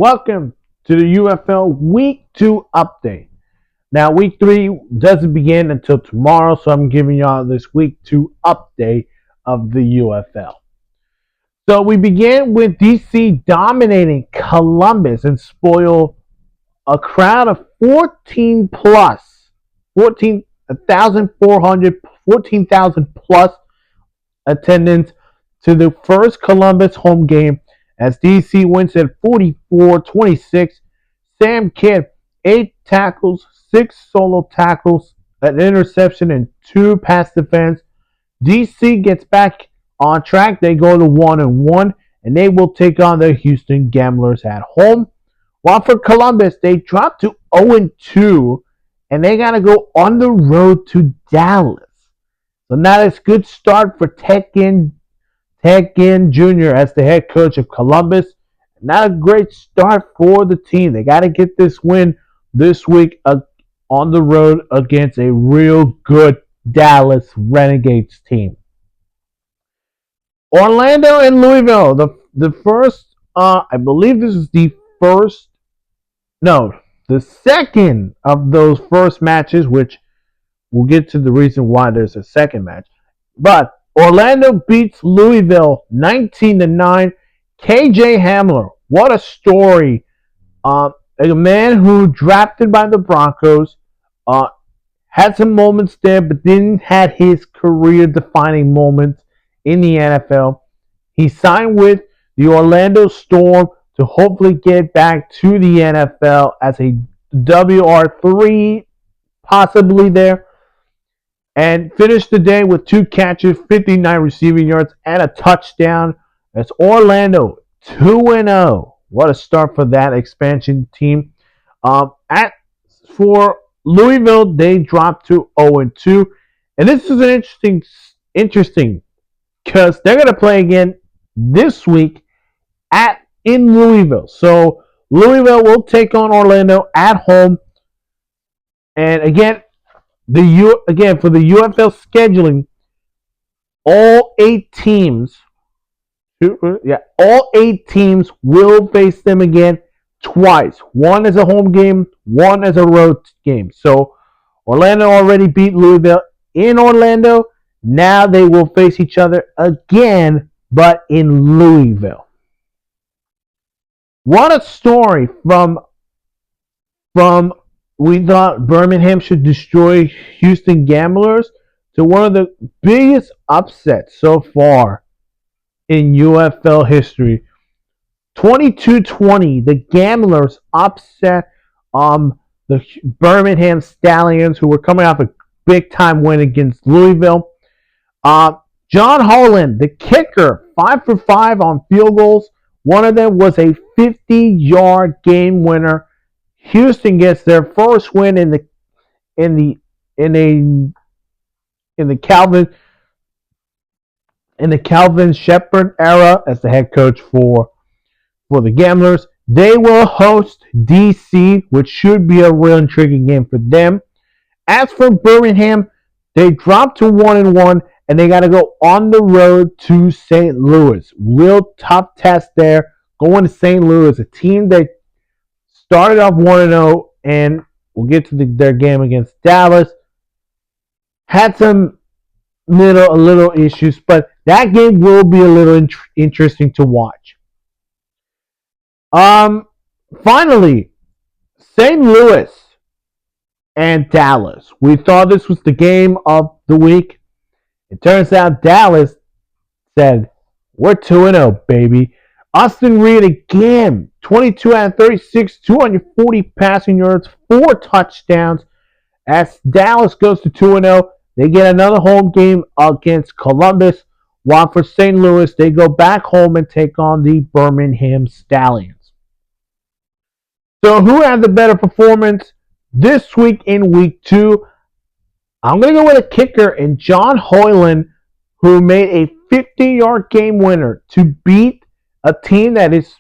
Welcome to the UFL Week 2 update. Now, Week 3 doesn't begin until tomorrow, so I'm giving y'all this Week 2 update of the UFL. So we begin with DC dominating Columbus and spoil a crowd of 14 plus, 14,000 plus attendance to the first Columbus home game as DC wins at 44-26. Sam Kidd, 8 tackles, 6 solo tackles, an interception, and 2 pass defense. DC gets back on track. They go to 1-1, and they will take on the Houston Gamblers at home. While for Columbus, they drop to 0-2, and they got to go on the road to Dallas. So now that's a good start for Tekken Jr. as the head coach of Columbus. Not a great start for the team. They got to get this win this week on the road against a real good Dallas Renegades team. Orlando and Louisville. The first, I believe this is the second of those first matches, which we'll get to the reason why there's a second match. But Orlando beats Louisville 19-9. KJ Hamler, what a story. A man who drafted by the Broncos, had some moments there, but didn't have his career-defining moments in the NFL. He signed with the Orlando Storm to hopefully get back to the NFL as a WR3, possibly there, and finished the day with 2 catches, 59 receiving yards, and a touchdown. That's Orlando 2-0. What a start for that expansion team. For Louisville, they dropped to 0-2, and this is an interesting because they're going to play again this week in Louisville. So Louisville will take on Orlando at home, and again for the UFL scheduling, all 8 teams will face them again twice. One as a home game, one as a road game. So Orlando already beat Louisville in Orlando. Now they will face each other again, but in Louisville. What a story from we thought Birmingham should destroy Houston Gamblers to one of the biggest upsets so far in UFL history. 22-20, the Gamblers upset the Birmingham Stallions, who were coming off a big-time win against Louisville. John Hoyland, the kicker, 5 for 5 on field goals. One of them was a 50-yard game winner. Houston gets their first win in the Calvin Shepherd era as the head coach for the Gamblers. They will host DC, which should be a real intriguing game for them. As for Birmingham, they dropped to 1-1, and they got to go on the road to St. Louis. Real tough test there. Going to St. Louis, a team that started off 1-0, and we'll get to their game against Dallas. Had some little issues, but that game will be a little interesting to watch. Finally, St. Louis and Dallas. We thought this was the game of the week. It turns out Dallas said, we're 2-0, baby. Austin Reed again, 22 out of 36, 240 passing yards, 4 touchdowns. As Dallas goes to 2-0, they get another home game against Columbus. While for St. Louis, they go back home and take on the Birmingham Stallions. So who had the better performance this week in Week 2? I'm going to go with a kicker in John Hoyland, who made a 50-yard game winner to beat a team that is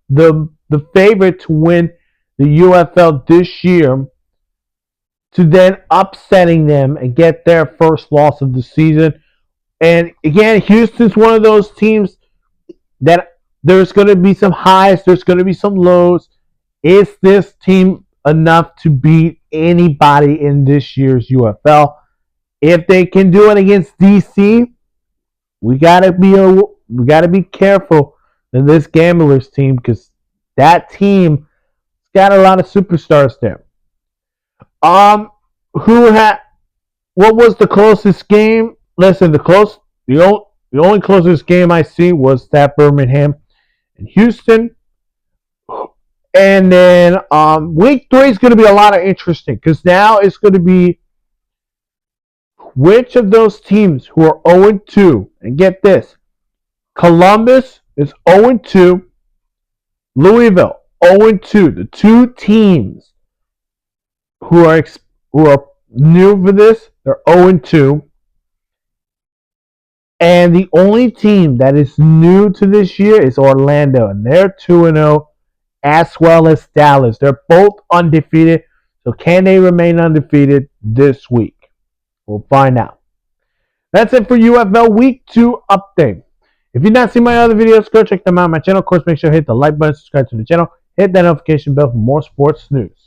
the favorite to win the UFL this year, to then upsetting them and get their first loss of the season. And again, Houston's one of those teams that There's going to be some highs. There's going to be some lows. Is this team enough to beat anybody in this year's UFL? If they can do it against DC, we gotta be careful in this Gamblers team because that team got a lot of superstars there. Who had? What was the closest game? Listen, the only closest game I see was that Birmingham and Houston. And then week 3 is going to be a lot of interesting because now it's going to be which of those teams who are 0-2, and get this, Columbus is 0-2, Louisville 0-2. The two teams who are new for this, they're 0-2. And the only team that is new to this year is Orlando, and they're 2-0, as well as Dallas. They're both undefeated. So can they remain undefeated this week? We'll find out. That's it for UFL Week 2 update. If you've not seen my other videos, go check them out on my channel. Of course, make sure to hit the like button, subscribe to the channel, hit that notification bell for more sports news.